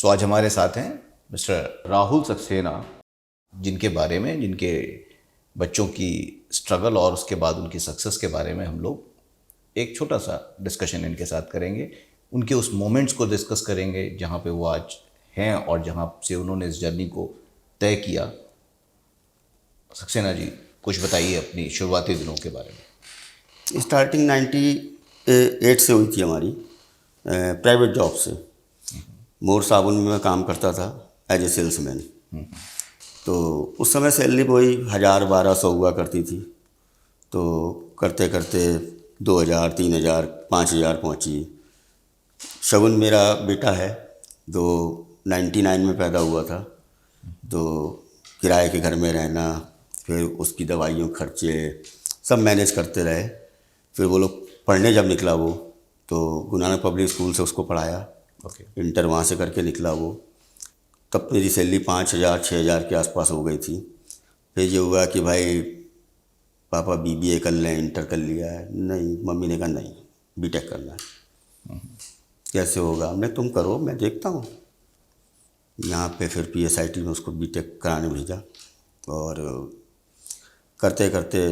सो आज हमारे साथ हैं मिस्टर राहुल सक्सेना, जिनके बारे में, जिनके बच्चों की स्ट्रगल और उसके बाद उनकी सक्सेस के बारे में हम लोग एक छोटा सा डिस्कशन इनके साथ करेंगे। उनके उस मोमेंट्स को डिस्कस करेंगे जहाँ पे वो आज हैं और जहाँ से उन्होंने इस जर्नी को तय किया। सक्सेना जी, कुछ बताइए अपनी शुरुआती दिनों के बारे में। स्टार्टिंग 98 से हुई थी हमारी प्राइवेट जॉब से। मोर साबुन में मैं काम करता था एज ए सेल्समैन। तो उस समय सैलरी वही 1000-1200 हुआ करती थी। तो करते करते 2000, 3000, 5000 पहुंची। शगुन मेरा बेटा है, जो 99 में पैदा हुआ था। तो किराए के घर में रहना, फिर उसकी दवाइयों खर्चे सब मैनेज करते रहे। फिर वो लोग पढ़ने जब निकला वो, तो गुरु नानक पब्लिक स्कूल से उसको पढ़ाया। इंटर वहाँ से करके निकला वो। तब मेरी सैलरी 5000-6000 के आसपास हो गई थी। फिर ये हुआ कि भाई पापा BBA कर लें, इंटर कर लिया है। नहीं, मम्मी ने कहा नहीं, B.Tech करना है। कैसे होगा? हमने तुम करो, मैं देखता हूँ। यहाँ पे फिर PSIT में उसको B.Tech कराने भेजा और करते करते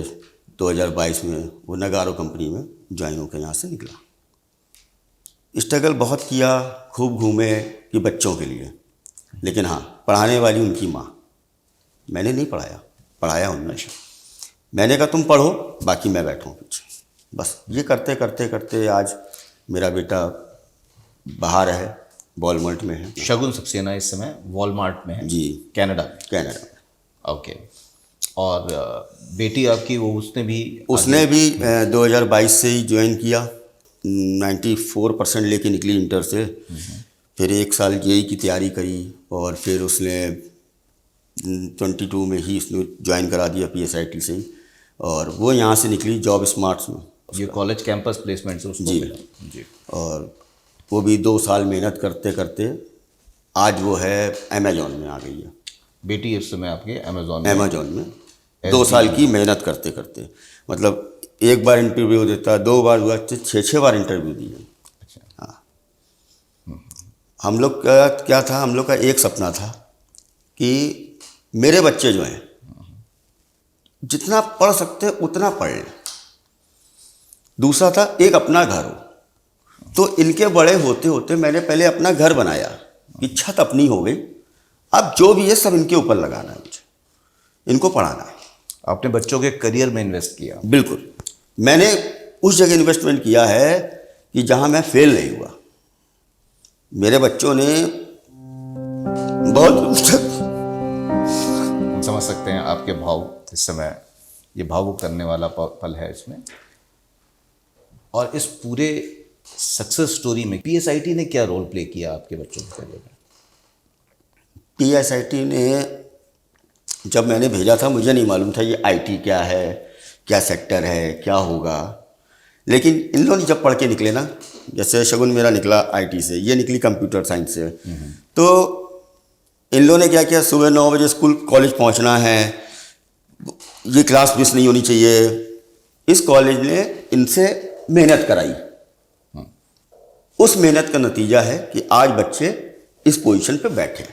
2022 में वो नगारो कंपनी में ज्वाइन होकर यहाँ से निकला। स्ट्रगल बहुत किया, खूब घूमे कि बच्चों के लिए, लेकिन हाँ, पढ़ाने वाली उनकी माँ। मैंने नहीं पढ़ाया, पढ़ाया उन्होंने। मैंने कहा तुम पढ़ो, बाकी मैं बैठूँ पीछे। बस ये करते करते करते आज मेरा बेटा बाहर है, वॉलमार्ट में है। शगुन सक्सेना इस समय वॉलमार्ट में है जी, कनाडा में। कनाडा में। ओके। और बेटी आपकी, वो उसने भी 2022 से ही ज्वाइन किया। 94% लेके निकली इंटर से। फिर 1 साल JEE की तैयारी करी और फिर उसने 22 में ही उसने ज्वाइन करा दिया PSIT से ही। और वो यहाँ से निकली जॉब स्मार्ट्स में। ये कॉलेज कैंपस प्लेसमेंट से उसको जी मिला। जी। और वो भी 2 साल मेहनत करते करते आज वो है अमेजॉन में आ गई है। बेटी इस समय आपके अमेजॉन में 2 साल की मेहनत करते करते, मतलब 1 बार इंटरव्यू देता, 2 बार हुआ, 6 बार इंटरव्यू दिए। अच्छा। हाँ, हम लोग का क्या था, हम लोग का एक सपना था कि मेरे बच्चे जो हैं जितना पढ़ सकते उतना पढ़ लें। दूसरा था एक अपना घर हो। तो इनके बड़े होते होते मैंने पहले अपना घर बनाया कि छत अपनी हो गई। अब जो भी है सब इनके ऊपर लगाना है, मुझे इनको पढ़ाना है। आपने बच्चों के करियर में इन्वेस्ट किया। बिल्कुल, मैंने उस जगह इन्वेस्टमेंट किया है कि जहां मैं फेल नहीं हुआ। मेरे बच्चों ने बहुत हम समझ सकते हैं आपके भाव इस समय। ये भावुक करने वाला पल है इसमें। और इस पूरे सक्सेस स्टोरी में PSIT ने क्या रोल प्ले किया आपके बच्चों के करियर में? PSIT ने जब मैंने भेजा था, मुझे नहीं मालूम था ये IT क्या है, क्या सेक्टर है, क्या होगा। लेकिन इन लोगों ने जब पढ़ के निकले ना, जैसे शगुन मेरा निकला IT से, ये निकली कंप्यूटर साइंस से। तो इन लोगों ने क्या किया, सुबह 9 बजे स्कूल कॉलेज पहुंचना है, ये क्लास मिस नहीं होनी चाहिए। इस कॉलेज ने इनसे मेहनत कराई। उस मेहनत का नतीजा है कि आज बच्चे इस पोजीशन पे बैठे।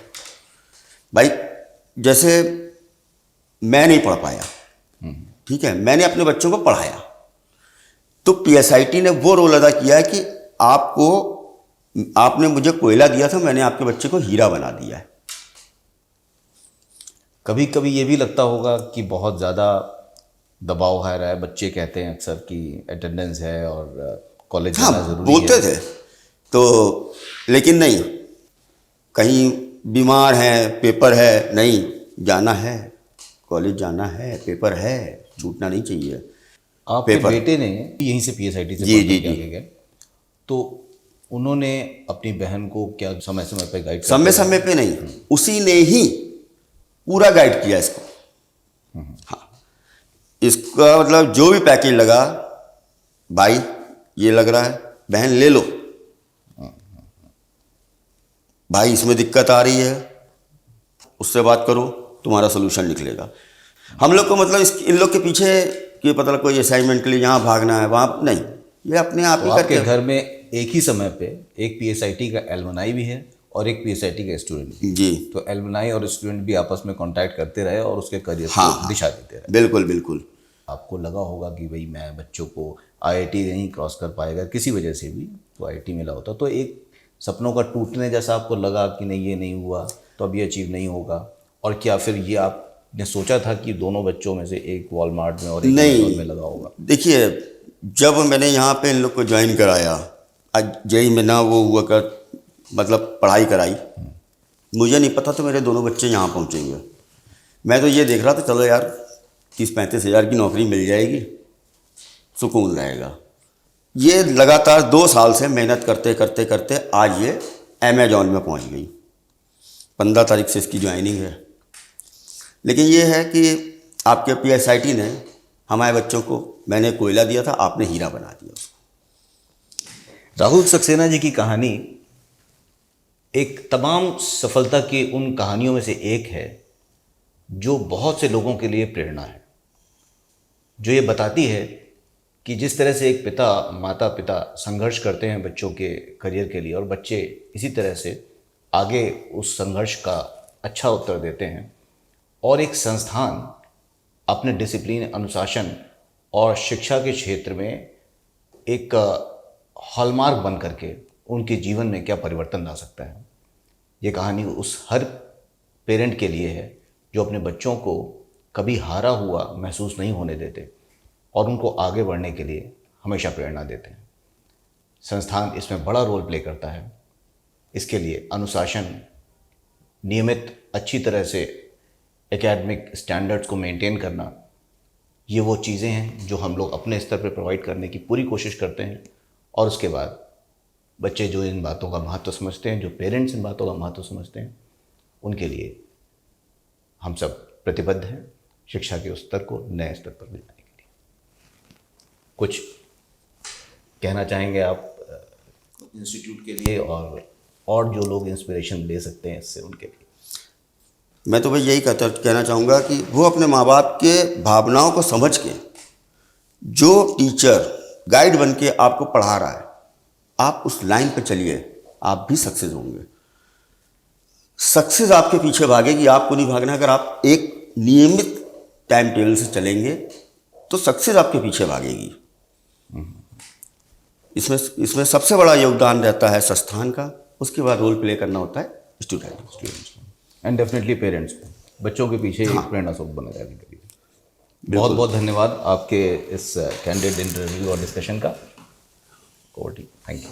भाई जैसे मैं नहीं पढ़ पाया, ठीक है, मैंने अपने बच्चों को पढ़ाया। तो PSIT ने वो रोल अदा किया है कि आपने मुझे कोयला दिया था, मैंने आपके बच्चे को हीरा बना दिया है। कभी कभी ये भी लगता होगा कि बहुत ज़्यादा दबाव आ रहा है। बच्चे कहते हैं अक्सर कि अटेंडेंस है और कॉलेज जाना ज़रूरी है। बोलते थे तो, लेकिन नहीं, कहीं बीमार है, पेपर है, नहीं जाना है, कॉलेज जाना है, पेपर है, छूटना नहीं चाहिए। आपके बेटे ने यहीं से PSIT से जी पढ़ के आगे गए, तो उन्होंने अपनी बहन को क्या समय समय पे गाइड? समय पे नहीं, उसी ने ही पूरा गाइड किया इसको। हाँ, इसका मतलब जो भी पैकेज लगा, भाई ये लग रहा है, बहन ले लो, भाई इसमें दिक्कत आ रही है, उससे बात करो, तुम्हारा सोल्यूशन निकलेगा। हम लोग को मतलब इन लोग के पीछे कि पता लगा कोई असाइनमेंट के लिए यहाँ भागना है, वहाँ नहीं, ये अपने आप ही करके। आपके घर में एक ही समय पे एक PSIT का एलमनाई भी है और एक PSIT का स्टूडेंट, जी तो एलुमनाई और स्टूडेंट भी आपस में कांटेक्ट करते रहे और उसके करियर हाँ, को दिशा देते रहे। बिल्कुल बिल्कुल। आपको लगा होगा कि भाई मैं बच्चों को IIT नहीं क्रॉस कर पाएगा किसी वजह से भी, तो IIT मिला होता, तो एक सपनों का टूटने जैसा आपको लगा कि नहीं ये नहीं हुआ तो अब ये अचीव नहीं होगा, और क्या फिर ये आपने सोचा था कि दोनों बच्चों में से एक वॉलमार्ट में और एक नहीं, में लगा होगा? देखिए जब मैंने यहाँ पे इन लोग को ज्वाइन कराया, आज जेई में ना वो हुआ कर मतलब पढ़ाई कराई, मुझे नहीं पता था मेरे दोनों बच्चे यहाँ पहुँचेंगे। मैं तो ये देख रहा था चलो यार 30-35 हज़ार की नौकरी मिल जाएगी, सुकून रहेगा। ये लगातार 2 साल से मेहनत करते करते करते आज ये अमेजॉन में पहुँच गई। 15 तारीख से इसकी ज्वाइनिंग है। लेकिन ये है कि आपके PSIT ने हमारे बच्चों को, मैंने कोयला दिया था, आपने हीरा बना दिया उसको। राहुल सक्सेना जी की कहानी एक तमाम सफलता की उन कहानियों में से एक है जो बहुत से लोगों के लिए प्रेरणा है, जो ये बताती है कि जिस तरह से एक माता पिता संघर्ष करते हैं बच्चों के करियर के लिए, और बच्चे इसी तरह से आगे उस संघर्ष का अच्छा उत्तर देते हैं, और एक संस्थान अपने डिसिप्लिन, अनुशासन और शिक्षा के क्षेत्र में एक हॉलमार्क बन करके उनके जीवन में क्या परिवर्तन ला सकता है। ये कहानी उस हर पेरेंट के लिए है जो अपने बच्चों को कभी हारा हुआ महसूस नहीं होने देते और उनको आगे बढ़ने के लिए हमेशा प्रेरणा देते हैं। संस्थान इसमें बड़ा रोल प्ले करता है। इसके लिए अनुशासन, नियमित अच्छी तरह से एकेडमिक स्टैंडर्ड्स को मेंटेन करना, ये वो चीज़ें हैं जो हम लोग अपने स्तर पर प्रोवाइड करने की पूरी कोशिश करते हैं। और उसके बाद बच्चे जो इन बातों का महत्व समझते हैं, जो पेरेंट्स इन बातों का महत्व समझते हैं, उनके लिए हम सब प्रतिबद्ध हैं शिक्षा के उस स्तर को नए स्तर पर ले जाने के लिए। कुछ कहना चाहेंगे आप इंस्टीट्यूट के लिए और जो लोग इंस्पिरेशन ले सकते हैं इससे, उनके लिए? मैं तो भाई यही कहना चाहूँगा कि वो अपने माँ बाप के भावनाओं को समझ के, जो टीचर गाइड बन के आपको पढ़ा रहा है, आप उस लाइन पे चलिए, आप भी सक्सेस होंगे। सक्सेस आपके पीछे भागेगी, आपको नहीं भागना। अगर आप एक नियमित टाइम टेबल से चलेंगे तो सक्सेस आपके पीछे भागेगी। इसमें सबसे बड़ा योगदान रहता है संस्थान का, उसके बाद रोल प्ले करना होता है स्टूडेंट्स एंड डेफिनेटली पेरेंट्स, बच्चों के पीछे एक प्रेरणा स्रोत बने रहने के लिए। बहुत बहुत धन्यवाद आपके इस कैंडिड इंटरव्यू और डिस्कशन का। Thank you.